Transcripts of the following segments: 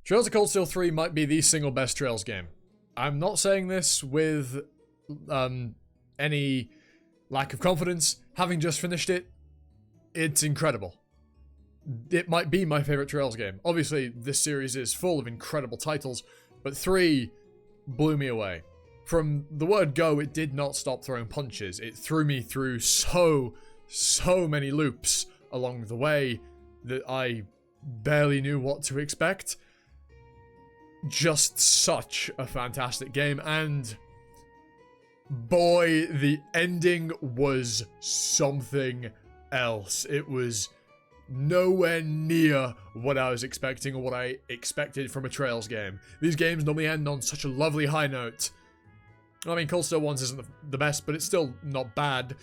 Trails of Cold Steel 3 might be the single best Trails game. I'm not saying this with any lack of confidence. Having just finished it, it's incredible. It might be my favorite Trails game. Obviously, this series is full of incredible titles, but 3 blew me away. From the word go, it did not stop throwing punches. It threw me through so many loops along the way that I barely knew what to expect. Just such a fantastic game, and boy, the ending was something else. It was nowhere near what I was expecting or what I expected from a Trails game. These games normally end on such a lovely high note. I mean, Cold Steel 1's isn't the best, but it's still not bad.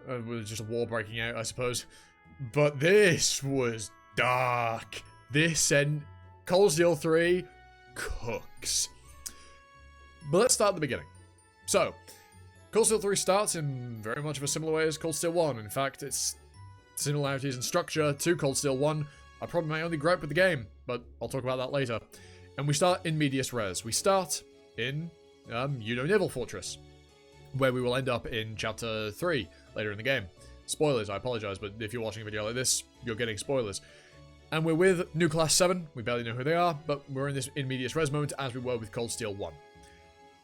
It was just a war breaking out, I suppose. But this was dark. This and Cold Steel 3 cooks. But let's start at the beginning. So, Cold Steel 3 starts in very much of a similar way as Cold Steel 1. In fact, its similarities in structure to Cold Steel 1 are probably my only gripe with the game, but I'll talk about that later. And we start in medias res. We start in Yuno Naval Fortress, where we will end up in Chapter 3 later in the game. Spoilers, I apologize, but if you're watching a video like this, you're getting spoilers. And we're with New Class 7. We barely know who they are, but we're in this in medias res moment as we were with Cold Steel 1.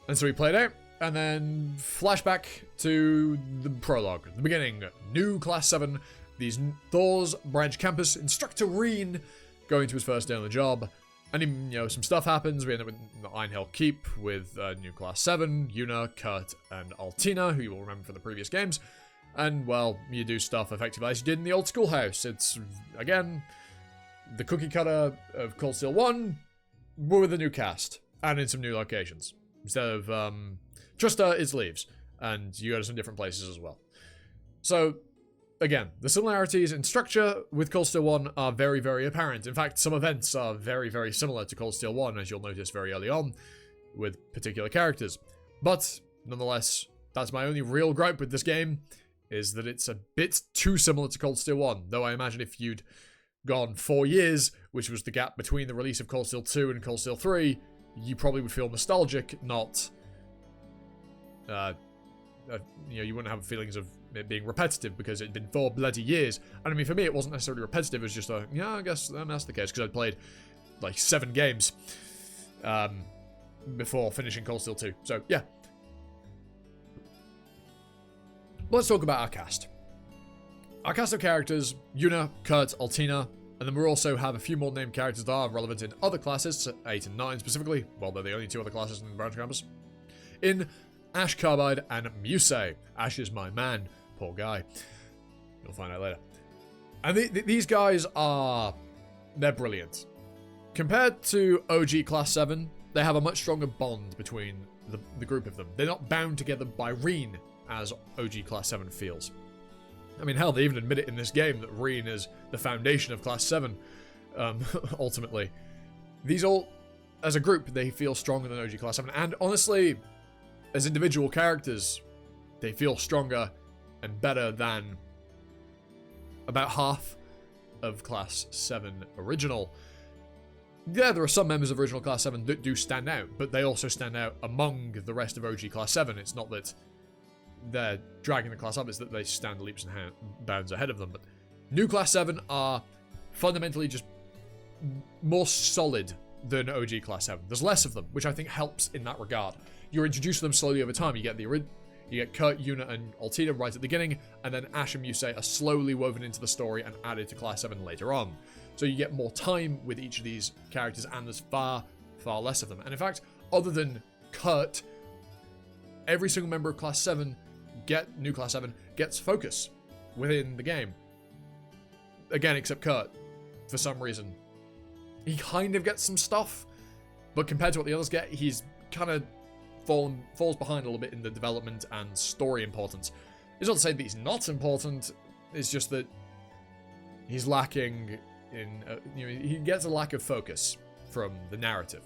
And so we play it out, and then flashback to the prologue. The beginning, New Class 7, these Thor's Branch Campus, Instructor Reen going to his first day on the job. And, some stuff happens. We end up with Ironhill Keep with New Class 7, Yuna, Kurt, and Altina, who you will remember from the previous games. And, well, you do stuff effectively as you did in the old schoolhouse. It's, again, the cookie cutter of Cold Steel 1, but with a new cast, and in some new locations. Instead of, Trista, it's Leaves, and you go to some different places as well. So, again, the similarities in structure with Cold Steel 1 are very, very apparent. In fact, some events are very, very similar to Cold Steel 1, as you'll notice very early on, with particular characters. But, nonetheless, that's my only real gripe with this game, is that it's a bit too similar to Cold Steel 1, though I imagine if you'd gone 4 years, which was the gap between the release of Cold Steel 2 and Cold Steel 3, you probably would feel nostalgic, not, you wouldn't have feelings of it being repetitive because it'd been 4 bloody years. And I mean, for me, it wasn't necessarily repetitive, it was just I guess that's the case, because I'd played, like, 7 games, before finishing Cold Steel 2. So, yeah. Let's talk about our cast. Our cast of characters, Yuna, Kurt, Altina, and then we'll also have a few more named characters that are relevant in other classes, 8 and 9 specifically, well, they're the only 2 other classes in the Branch Campus. In Ash Carbide and Musei. Ash is my man, poor guy. You'll find out later. And these guys they're brilliant. Compared to OG Class 7, they have a much stronger bond between the group of them. They're not bound together by Reen, as OG Class 7 feels. I mean, hell, they even admit it in this game that Reen is the foundation of Class 7, ultimately. These all, as a group, they feel stronger than OG Class 7, and honestly, as individual characters, they feel stronger and better than about half of Class 7 original. Yeah, there are some members of original Class 7 that do stand out, but they also stand out among the rest of OG Class 7. It's not that they're dragging the class up, it's that they stand leaps and bounds ahead of them. But New Class 7 are fundamentally just more solid than OG Class 7. There's less of them, which I think helps in that regard. You're introduced to them slowly over time. You get Kurt, Yuna, and Altina right at the beginning, and then Ash and Musei are slowly woven into the story and added to Class 7 later on. So you get more time with each of these characters, and there's far, far less of them. And in fact, other than Kurt, every single member of Class 7 New Class 7 gets focus within the game. Again, except Kurt, for some reason. He kind of gets some stuff, but compared to what the others get, he's kind of falls behind a little bit in the development and story importance. It's not to say that he's not important, it's just that he's lacking in, he gets a lack of focus from the narrative.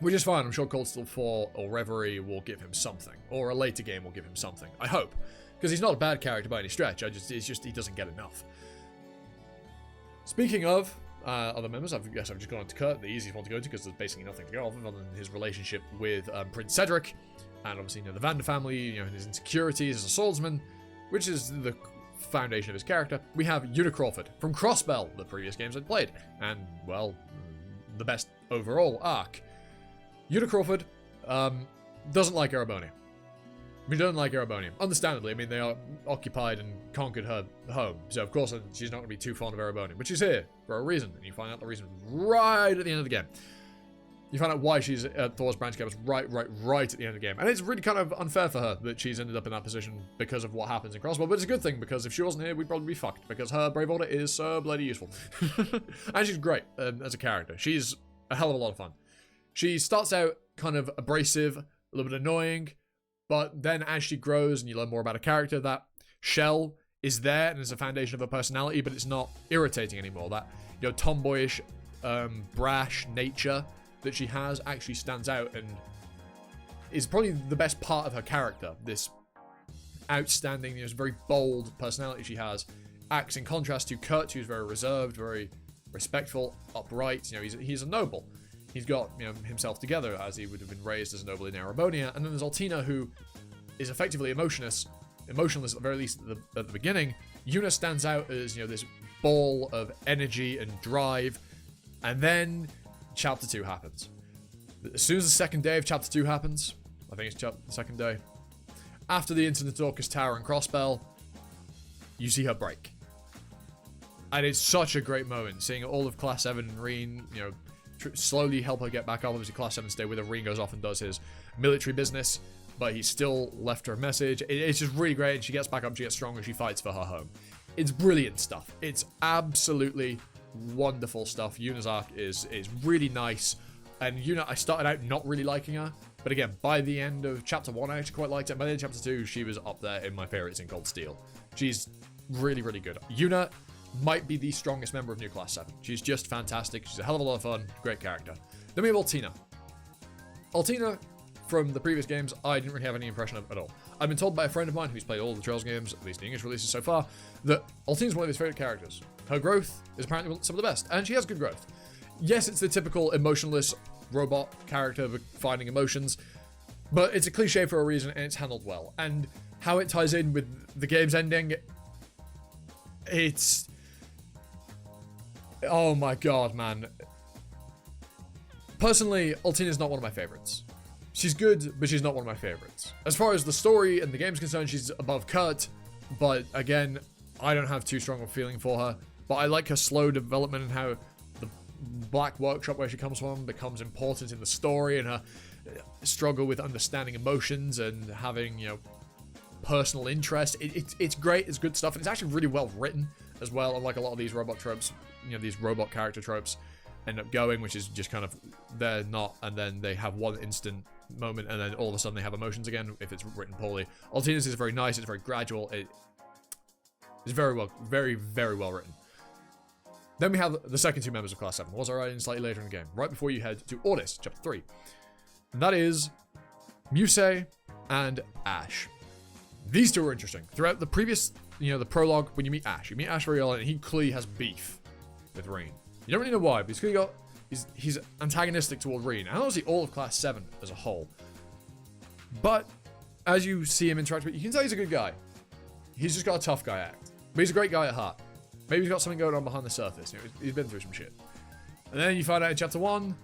Which is fine, I'm sure Cold Steel 4 or Reverie will give him something, or a later game will give him something, I hope. Because he's not a bad character by any stretch, it's just he doesn't get enough. Speaking of other members. I've just gone to Kurt, the easiest one to go to, because there's basically nothing to go off of other than his relationship with Prince Cedric, and obviously, you know, the Vander family, you know, his insecurities as a swordsman, which is the foundation of his character. We have Una Crawford from Crossbell, the previous games I'd played, and, well, the best overall arc. Una Crawford doesn't like Erebonia. We don't like Erebonia. Understandably, I mean, they are occupied and conquered her home, so of course she's not going to be too fond of Erebonia, but she's here for a reason, and you find out the reason right at the end of the game. You find out why she's at Thor's branch campus right at the end of the game. And it's really kind of unfair for her that she's ended up in that position because of what happens in Crossbell, but it's a good thing, because if she wasn't here, we'd probably be fucked, because her Brave Order is so bloody useful. And she's great as a character. She's a hell of a lot of fun. She starts out kind of abrasive, a little bit annoying, but then as she grows and you learn more about her character, that shell is there and is a foundation of her personality, but it's not irritating anymore. That, you know, tomboyish, brash nature that she has actually stands out and is probably the best part of her character. This outstanding, you know, very bold personality she has acts in contrast to Kurt, who's very reserved, very respectful, upright. You know, he's a noble. He's got, you know, himself together as he would have been raised as a noble in Erebonia. And then there's Altina, who is effectively emotionless at the very least at the beginning. Una stands out as, you know, this ball of energy and drive. And then Chapter 2 happens. As soon as the second day of Chapter 2 happens, I think it's the second day, after the incident at Orcus Tower and Crossbell, you see her break. And it's such a great moment, seeing all of Class 7 and Reen, you know, slowly help her get back up. Obviously, Class 7 stay with her. Reen goes off and does his military business, but he still left her a message. It's just really great. And she gets back up, she gets stronger, she fights for her home. It's brilliant stuff. It's absolutely wonderful stuff. Una's arc is really nice. And Una, I started out not really liking her, but again, by the end of Chapter 1, I actually quite liked it. By the end of Chapter 2, she was up there in my favorites in Cold Steel. She's really, really good. Una might be the strongest member of New Class 7. She's just fantastic. She's a hell of a lot of fun. Great character. Then we have Altina. Altina, from the previous games, I didn't really have any impression of at all. I've been told by a friend of mine who's played all the Trails games, at least the English releases so far, that Altina's one of his favorite characters. Her growth is apparently some of the best, and she has good growth. Yes, it's the typical emotionless robot character finding emotions, but it's a cliche for a reason, and it's handled well. And how it ties in with the game's ending, it's... oh my god, man. Personally, Altina's not one of my favorites. She's good, but she's not one of my favorites. As far as the story and the game's concerned, she's above Kurt, but again, I don't have too strong a feeling for her. But I like her slow development and how the Black Workshop, where she comes from, becomes important in the story, and her struggle with understanding emotions and having, you know, personal interest. It's great, it's good stuff, and it's actually really well written as well, unlike a lot of these robot tropes, you know, these robot character tropes end up going, which is just kind of, they're not, and then they have one instant moment, and then all of a sudden they have emotions again, if it's written poorly. Altina's is very nice, it's very gradual, it's very well, very, very well written. Then we have the second two members of Class 7. Was I right? Slightly later in the game, right before you head to Ordis, Chapter 3. And that is Musei and Ash. These two are interesting. Throughout the previous, you know, the prologue, when you meet Ash very early, and he clearly has beef with Reen. You don't really know why, but he's clearly got, he's antagonistic toward Reen, and honestly all of Class 7 as a whole. But as you see him interact with, you can tell he's a good guy. He's just got a tough guy act, but he's a great guy at heart. Maybe he's got something going on behind the surface. You know, he's been through some shit. And then you find out in Chapter 1,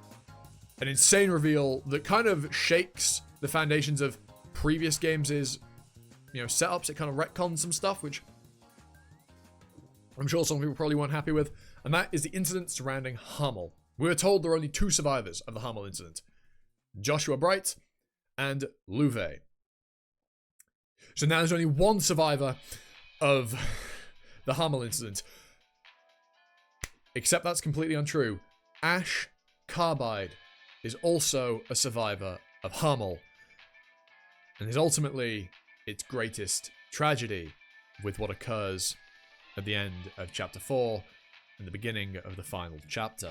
an insane reveal that kind of shakes the foundations of previous games' you know, setups. It kind of retcons some stuff, which I'm sure some people probably weren't happy with. And that is the incident surrounding Hamel. We were told there are only two survivors of the Hamel incident. Joshua Bright and Louvet. So now there's only one survivor of the Hamel incident. Except that's completely untrue. Ash Carbide is also a survivor of Hamel, and is ultimately its greatest tragedy with what occurs at the end of Chapter 4 and the beginning of the final chapter.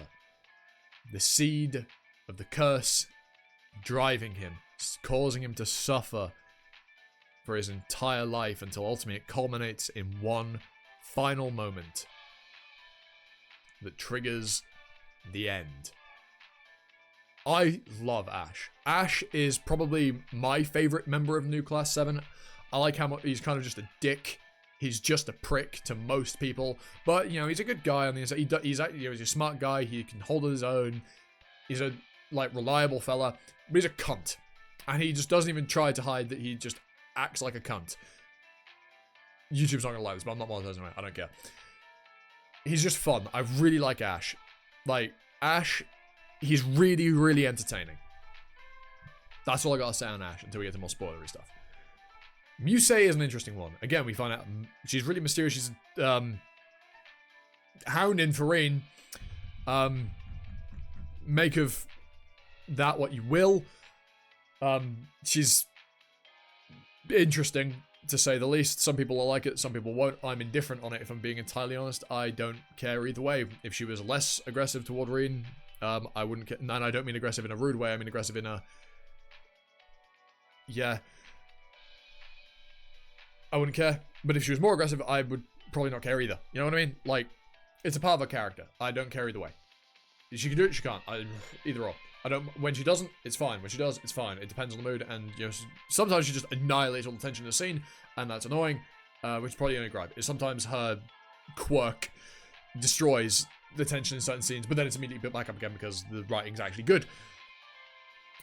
The seed of the curse driving him, causing him to suffer for his entire life until ultimately it culminates in one final moment. that triggers the end. I love Ash. Ash is probably my favorite member of New Class 7. I like how much he's kind of just a dick. He's just a prick to most people. But, you know, he's a good guy on the inside. He's a smart guy. He can hold his own. He's a, like, reliable fella. But he's a cunt. And he just doesn't even try to hide that he just acts like a cunt. YouTube's not gonna like this, but I'm not monetizing it. I don't care. He's just fun. I really like Ash. Like, Ash, he's really, really entertaining. That's all I gotta say on Ash until we get to more spoilery stuff. Musei is an interesting one. Again, we find out she's really mysterious. She's hounding Farine. Make of that what you will. She's interesting, to say the least. Some people will like it, some people won't. I'm indifferent on it, if I'm being entirely honest. I don't care either way. If she was less aggressive toward Reen, I wouldn't care. And I don't mean aggressive in a rude way, I mean aggressive in a... yeah. I wouldn't care. But if she was more aggressive, I would probably not care either. You know what I mean? Like, it's a part of her character. I don't care either way. She can do it, she can't. Either or. I don't. When she doesn't, it's fine. When she does, it's fine. It depends on the mood, and you know, sometimes she just annihilates all the tension in the scene, and that's annoying. Which is probably the only gripe. Is sometimes her quirk destroys the tension in certain scenes, but then it's immediately built back up again because the writing's actually good.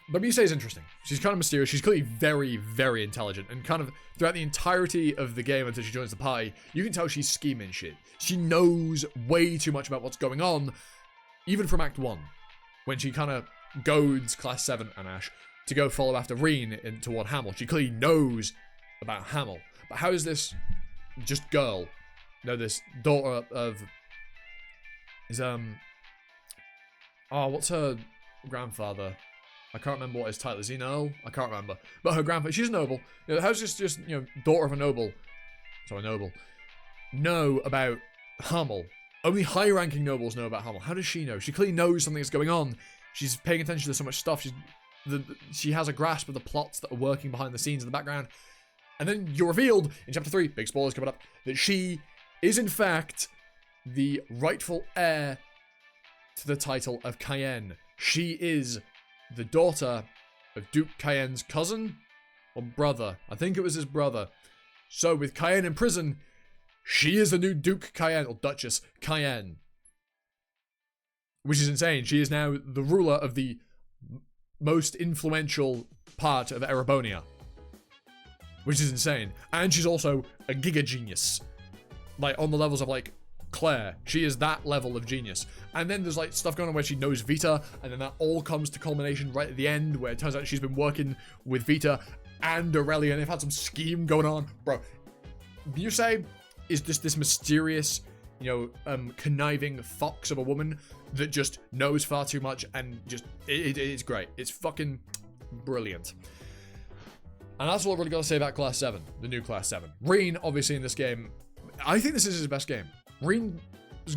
But Musei is interesting. She's kind of mysterious. She's clearly very, very intelligent, and kind of throughout the entirety of the game until she joins the party, you can tell she's scheming shit. She knows way too much about what's going on, even from Act 1, when she kind of goads Class 7 and Ash to go follow after Reen toward Hamel. She clearly knows about Hamel. But how is this just girl, this daughter of... what's her grandfather? I can't remember what his title is. Is he an earl? I can't remember. But her grandfather, she's a noble. How's this just, daughter of a noble, know about Hamel? Only high-ranking nobles know about Hamel. How does she know? She clearly knows something is going on. She's paying attention to so much stuff. She has a grasp of the plots that are working behind the scenes in the background. And then you're revealed in Chapter 3, big spoilers coming up, that she is in fact the rightful heir to the title of Cayenne. She is the daughter of Duke Cayenne's cousin or brother. I think it was his brother. So with Cayenne in prison, she is the new Duke Cayenne, or Duchess Cayenne. Which is insane. She is now the ruler of the most influential part of Erebonia. Which is insane. And she's also a giga genius. Like, on the levels of, like, Claire. She is that level of genius. And then there's, like, stuff going on where she knows Vita, and then that all comes to culmination right at the end, where it turns out she's been working with Vita and Aurelia, and they've had some scheme going on. Bro, Musei is just this mysterious, conniving fox of a woman that just knows far too much, and just, it's great. It's fucking brilliant. And that's all I've really got to say about Class 7, the new Class 7. Reen, obviously, in this game, I think this is his best game. Reen's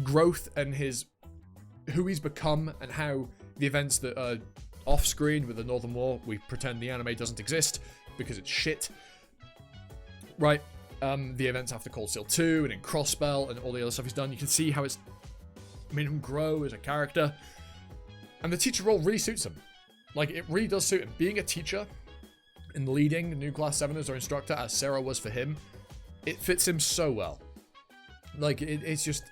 growth and who he's become, and how the events that are off-screen with the Northern War, we pretend the anime doesn't exist because it's shit. Right? The events after Cold Steel 2 and in Crossbell and all the other stuff he's done, you can see how it's made him grow as a character. And the teacher role really suits him. Like, it really does suit him. Being a teacher and leading New Class 7 as our instructor, as Sarah was for him, it fits him so well. Like, it's just...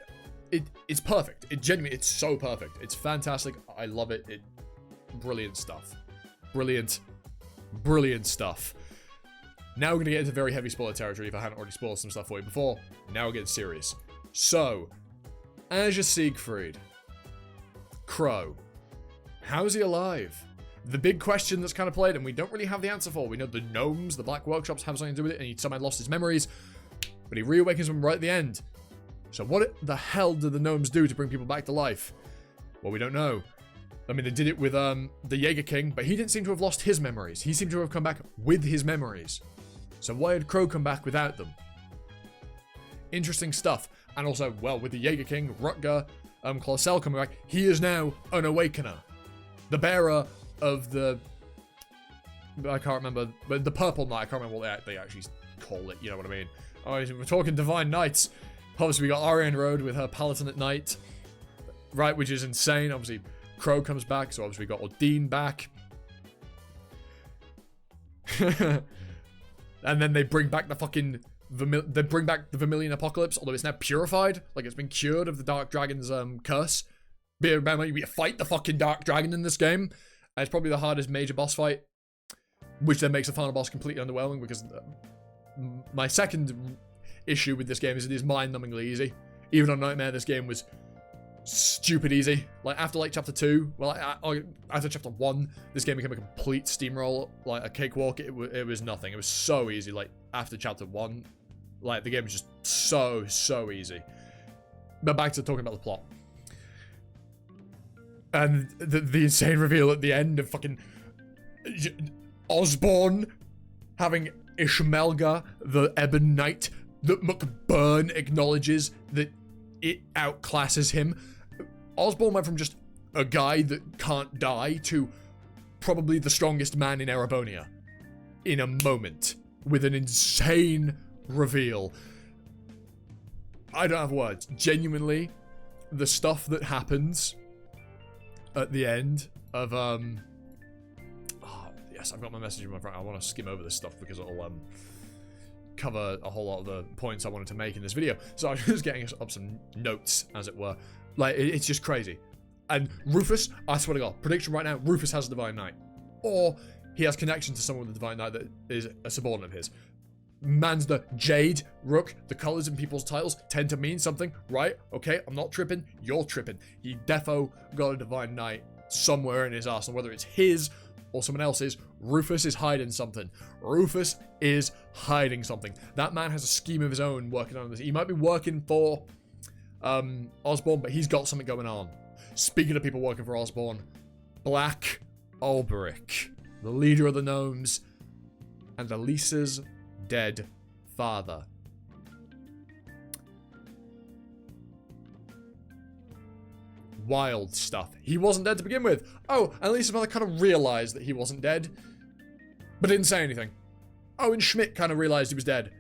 It's perfect. It's so perfect. It's fantastic. I love it. Brilliant stuff. Brilliant stuff. Now we're going to get into very heavy spoiler territory if I hadn't already spoiled some stuff for you before. Now we're getting serious. So, Azure Siegfried. Crow. How's he alive? The big question that's kind of played, and we don't really have the answer for. We know the gnomes, the Black Workshops, have something to do with it, and he somehow lost his memories. But he reawakens them right at the end. So what the hell did the gnomes do to bring people back to life? Well, we don't know. I mean, they did it with the Jaeger King, but he didn't seem to have lost his memories. He seemed to have come back with his memories. So why did Crow come back without them? Interesting stuff. And also, well, with the Jaeger King, Rutger, Clausel coming back, he is now an Awakener. The bearer of the... I can't remember, but the Purple Knight. I can't remember what they actually call it, you know what I mean? Oh, we're talking Divine Knights. Obviously, we got Ariane Road with her Palatinate Knight. right? Which is insane. Obviously, Crow comes back, so obviously we got Ordine back. And then they bring back the fucking... They bring back the Vermilion Apocalypse, although it's now purified. Like, it's been cured of the Dark Dragon's curse. Remember, you fight the fucking Dark Dragon in this game. And it's probably the hardest major boss fight, which then makes the final boss completely underwhelming, because my second issue with this game is it is mind-numbingly easy. Even on Nightmare, this game was stupid easy. Like, after, like, Chapter 2, well, after Chapter 1, this game became a complete steamroll, like, a cakewalk. It was nothing. It was so easy, like, after Chapter 1. Like, the game was just so easy. But back to talking about the plot. And the insane reveal at the end of fucking Osborn having Ishmelga, the Ebon Knight, that McBurn acknowledges that it outclasses him. Osborn went from just a guy that can't die to probably the strongest man in Erebonia in a moment, with an insane reveal. I don't have words. Genuinely, the stuff that happens at the end of yes, I've got my message in my front. I want to skim over this stuff because it'll cover a whole lot of the points I wanted to make in this video. So I'm just getting up some notes, as it were. Like, it's just crazy. And Rufus, I swear to God, prediction right now, Rufus has a Divine Knight. Or he has connection to someone with the Divine Knight that is a subordinate of his. Man's the Jade, Rook, the colours in people's titles tend to mean something, right? Okay, I'm not tripping, you're tripping. He defo got a Divine Knight somewhere in his arsenal, whether it's his or someone else's. Rufus is hiding something. Rufus is hiding something. That man has a scheme of his own working on this. He might be working for Osborn, but he's got something going on. Speaking of people working for Osborn, Black Ulbrich, the leader of the gnomes, and Elisa's dead father. Wild stuff. He wasn't dead to begin with. Oh, and Elisa's mother kind of realized that he wasn't dead, but didn't say anything. Oh, and Schmidt kind of realized he was dead,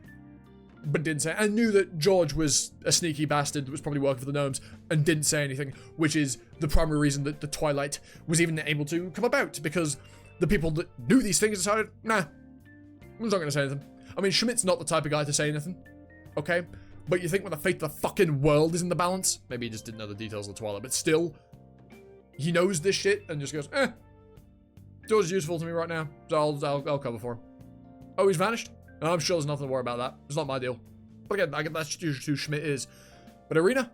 but didn't say. And knew that George was a sneaky bastard that was probably working for the gnomes, and didn't say anything, which is the primary reason that the Twilight was even able to come about, because the people that knew these things decided, nah, I'm not going to say anything. I mean, Schmidt's not the type of guy to say anything, okay? But you think when the fate of the fucking world is in the balance, maybe he just didn't know the details of the Twilight, but still, he knows this shit and just goes, George is useful to me right now, so I'll cover for him. Oh, he's vanished? I'm sure there's nothing to worry about that. It's not my deal. But again, I get that's just who Schmidt is. But Irina,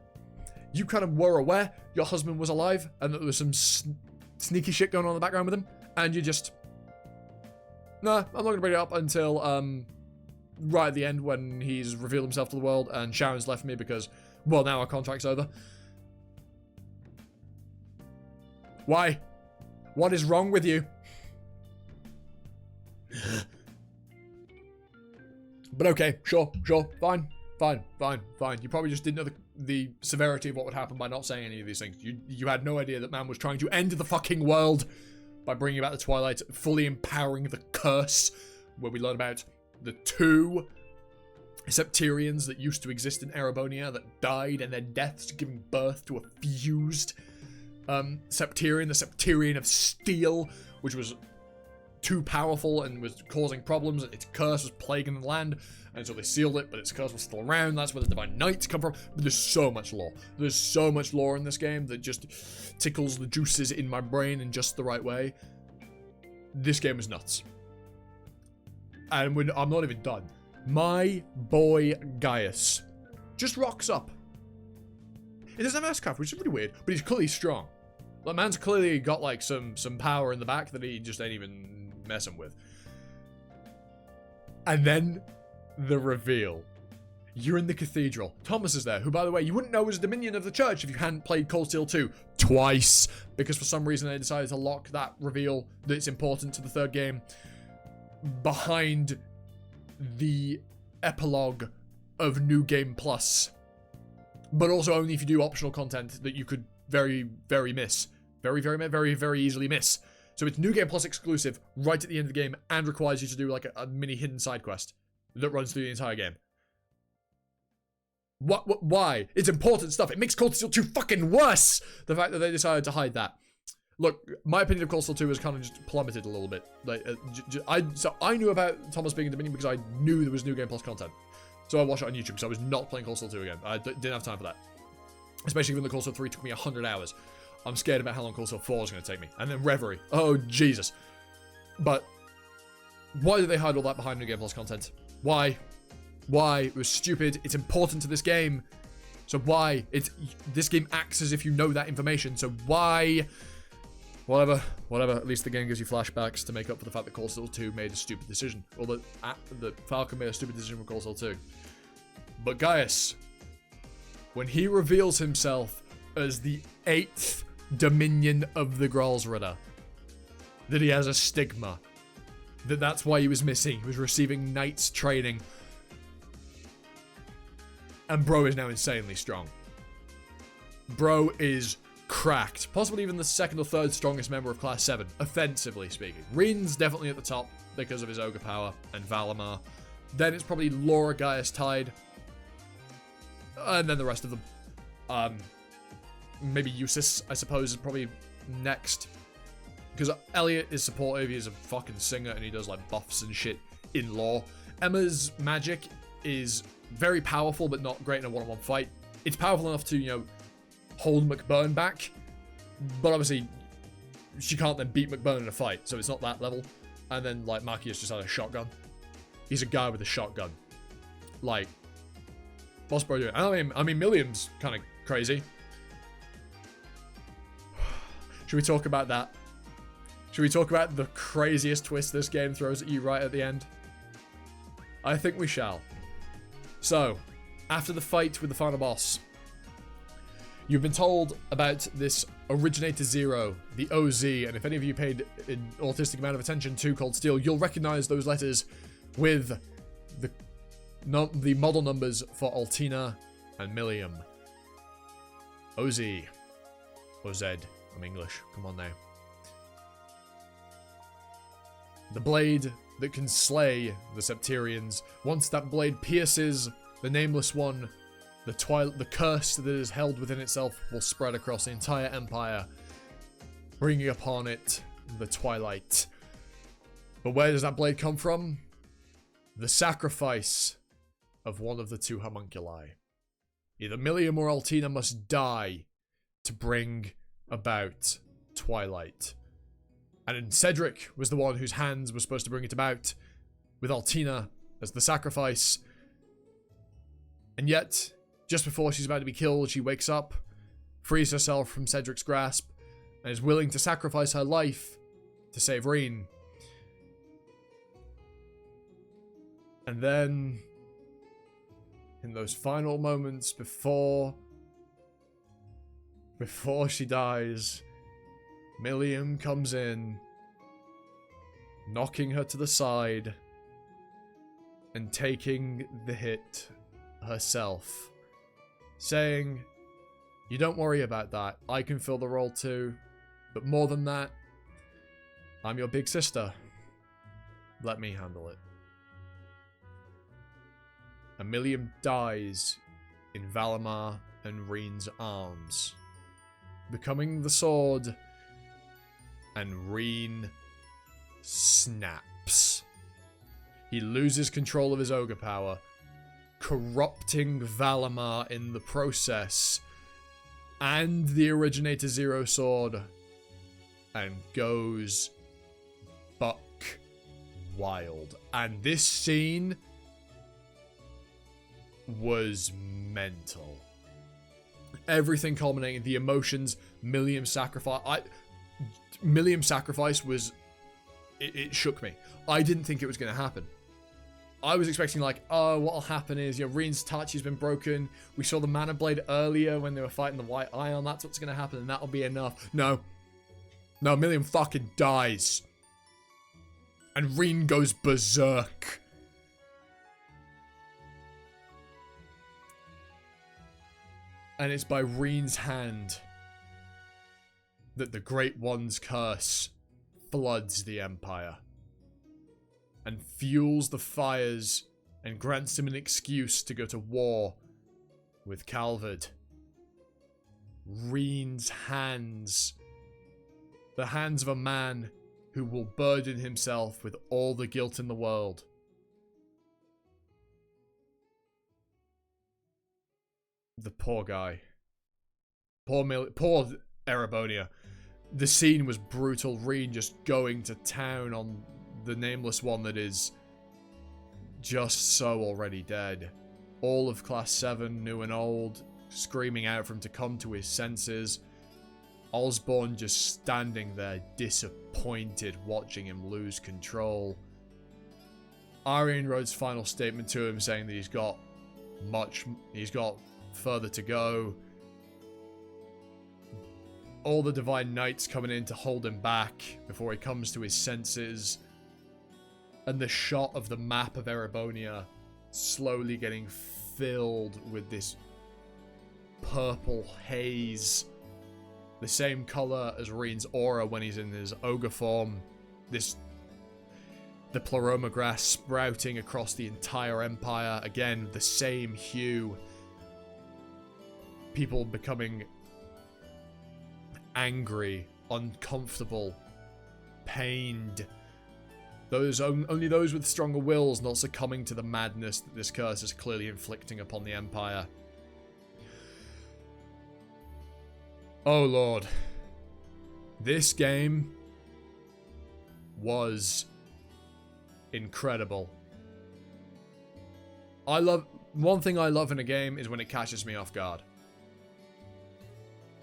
you kind of were aware your husband was alive and that there was some sneaky shit going on in the background with him, and you just, nah, I'm not going to bring it up until, right at the end when he's revealed himself to the world and Sharon's left me because, well, now our contract's over. Why? What is wrong with you? But okay, sure, fine. You probably just didn't know the severity of what would happen by not saying any of these things. You had no idea that man was trying to end the fucking world by bringing about the Twilight, fully empowering the curse, where we learn about the 2 Septirians that used to exist in Erebonia that died, and their deaths giving birth to a fused Septirian, the Septirian of Steel, which was too powerful and was causing problems. Its curse was plaguing the land, and so they sealed it, but its curse was still around. That's where the Divine Knights come from. But there's so much lore. There's so much lore in this game that just tickles the juices in my brain in just the right way. This game is nuts. And I'm not even done. My boy Gaius just rocks up. He doesn't have S-Craft, which is really weird, but he's clearly strong. That man's clearly got like some power in the back that he just ain't even messing with. And then the reveal. You're in the cathedral. Thomas is there, who, by the way, you wouldn't know was a Dominion of the Church if you hadn't played Cold Steel 2 twice, because for some reason they decided to lock that reveal that's important to the third game behind the epilogue of New Game Plus, but also only if you do optional content that you could very miss. Very easily miss. So it's New Game Plus exclusive right at the end of the game and requires you to do like a mini hidden side quest that runs through the entire game. Why? It's important stuff. It makes Cold Steel 2 fucking worse. The fact that they decided to hide that. Look, my opinion of Cold Steel 2 has kind of just plummeted a little bit. Like, so I knew about Thomas being in Dominion because I knew there was New Game Plus content. So I watched it on YouTube because I was not playing Cold Steel 2 again. I didn't have time for that. Especially when the Cold Steel 3 took me 100 hours. I'm scared about how long Cold Steel 4 is going to take me. And then Reverie. Oh, Jesus. But why did they hide all that behind New Game Plus content? Why? Why? It was stupid. It's important to this game. So why? This game acts as if you know that information. So why? Whatever. At least the game gives you flashbacks to make up for the fact that Cold Steel 2 made a stupid decision. Or that Falcon made a stupid decision with Cold Steel 2. But Gaius, when he reveals himself as the 8th Dominion of the Gralsritter, that he has a stigma, that's why he was missing. He was receiving Knight's training. And bro is now insanely strong. Bro is cracked. Possibly even the 2nd or 3rd strongest member of Class 7, offensively speaking. Reen's definitely at the top because of his Ogre power and Valimar. Then it's probably Laura, Gaius, Tide. And then the rest of them. Maybe Eustace, I suppose, is probably next. Because Elliot is supportive, he's a fucking singer, and he does like buffs and shit in lore. Emma's magic is very powerful, but not great in a one-on-one fight. It's powerful enough to, you know, hold McBurn back, but obviously she can't then beat McBurn in a fight, so it's not that level. And then like Marquis just had a shotgun. He's a guy with a shotgun. Like, what's bro doing? I mean, Milliam's kind of crazy. Should we talk about that? Should we talk about the craziest twist this game throws at you right at the end? I think we shall. So, after the fight with the final boss, you've been told about this Originator Zero, the OZ, and if any of you paid an autistic amount of attention to Cold Steel, you'll recognize those letters with the model numbers for Altina and Milliam. OZ. OZ. I'm English. Come on now. The blade that can slay the Septirians. Once that blade pierces the Nameless One, the curse that is held within itself will spread across the entire Empire, bringing upon it the Twilight. But where does that blade come from? The sacrifice of one of the 2 homunculi. Either Milliam or Altina must die to bring about Twilight. And Cedric was the one whose hands were supposed to bring it about, with Altina as the sacrifice. And yet, just before she's about to be killed, she wakes up, frees herself from Cedric's grasp, and is willing to sacrifice her life to save Reen. And then, in those final moments before she dies, Milliam comes in, knocking her to the side, and taking the hit herself, saying, "You don't worry about that, I can fill the role too, but more than that, I'm your big sister. Let me handle it." And Milliam dies in Valimar and Reen's arms, becoming the sword, and Reen snaps. He loses control of his Ogre power, corrupting Valimar in the process, and the Originator Zero sword, and goes buck wild. And this scene was mental. Everything culminating, the emotions, Milliam's sacrifice was... It shook me. I didn't think it was going to happen. I was expecting like, oh, what'll happen is, you know, Reen's Tachi's been broken. We saw the Mana Blade earlier when they were fighting the White Ion. That's what's going to happen and that'll be enough. No. No, Milliam fucking dies. And Reen goes berserk. And it's by Reen's hand that the Great One's curse floods the Empire and fuels the fires and grants him an excuse to go to war with Calvard. Reen's hands. The hands of a man who will burden himself with all the guilt in the world. The poor guy. Poor Erebonia. The scene was brutal. Reen just going to town on the nameless one that is just so already dead. All of Class 7, new and old, screaming out for him to come to his senses. Osborn just standing there, disappointed, watching him lose control. Arian Rhodes' final statement to him saying that he's got further to go. All the Divine Knights coming in to hold him back before he comes to his senses. And the shot of the map of Erebonia slowly getting filled with this purple haze. The same color as Reen's aura when he's in his ogre form. The Pleroma grass sprouting across the entire empire. Again, the same hue. People becoming angry, uncomfortable, pained. Only those with stronger wills not succumbing to the madness that this curse is clearly inflicting upon the empire. Oh lord. This game was incredible. One thing I love in a game is when it catches me off guard.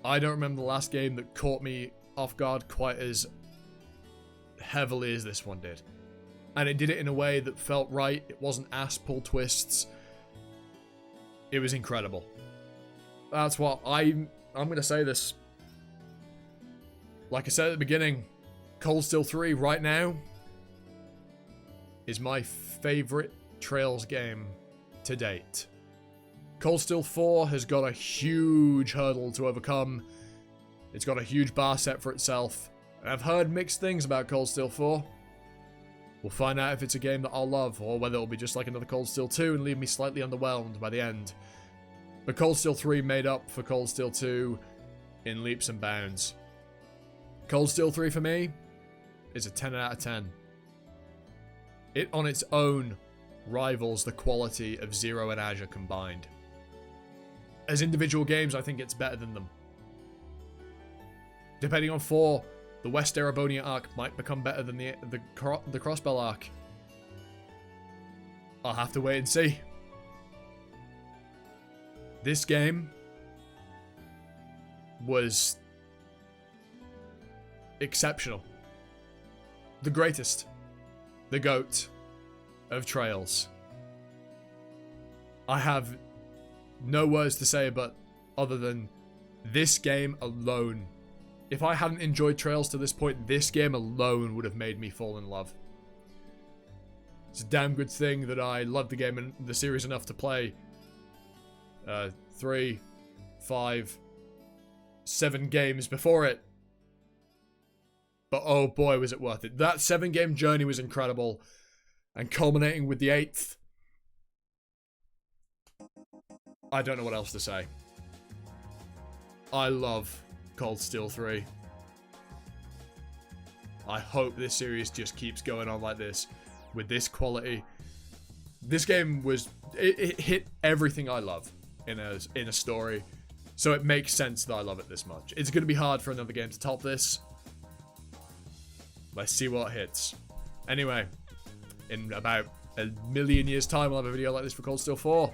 I don't remember the last game that caught me off guard quite as heavily as this one did. And it did it in a way that felt right. It wasn't ass-pull twists. It was incredible. That's what I'm going to say this. Like I said at the beginning, Cold Steel 3 right now is my favorite Trails game to date. Cold Steel 4 has got a huge hurdle to overcome. It's got a huge bar set for itself. And I've heard mixed things about Cold Steel 4. We'll find out if it's a game that I'll love, or whether it'll be just like another Cold Steel 2 and leave me slightly underwhelmed by the end. But Cold Steel 3 made up for Cold Steel 2 in leaps and bounds. Cold Steel 3 for me is a 10 out of 10. It on its own rivals the quality of Zero and Azure combined. As individual games, I think it's better than them. Depending on 4, the West Erebonia arc might become better than the Crossbell arc. I'll have to wait and see. This game was exceptional. The greatest. The GOAT of Trails. I have no words to say but other than this game alone. If I hadn't enjoyed Trails to this point, this game alone would have made me fall in love. It's a damn good thing that I loved the game and the series enough to play 3, 5, 7 games before it. But oh boy, was it worth it. That 7-game journey was incredible. And culminating with the 8th. I don't know what else to say. I love Cold Steel 3. I hope this series just keeps going on like this. With this quality. This game was... It hit everything I love in a story. So it makes sense that I love it this much. It's going to be hard for another game to top this. Let's see what hits. Anyway, in about a million years' time, I'll have a video like this for Cold Steel 4.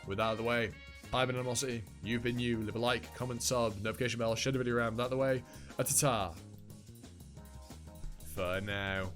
With that out of the way, I've been Animosity, you've been you. Leave a like, comment, sub, notification bell, share the video around. That out of the way, a ta-ta. For now.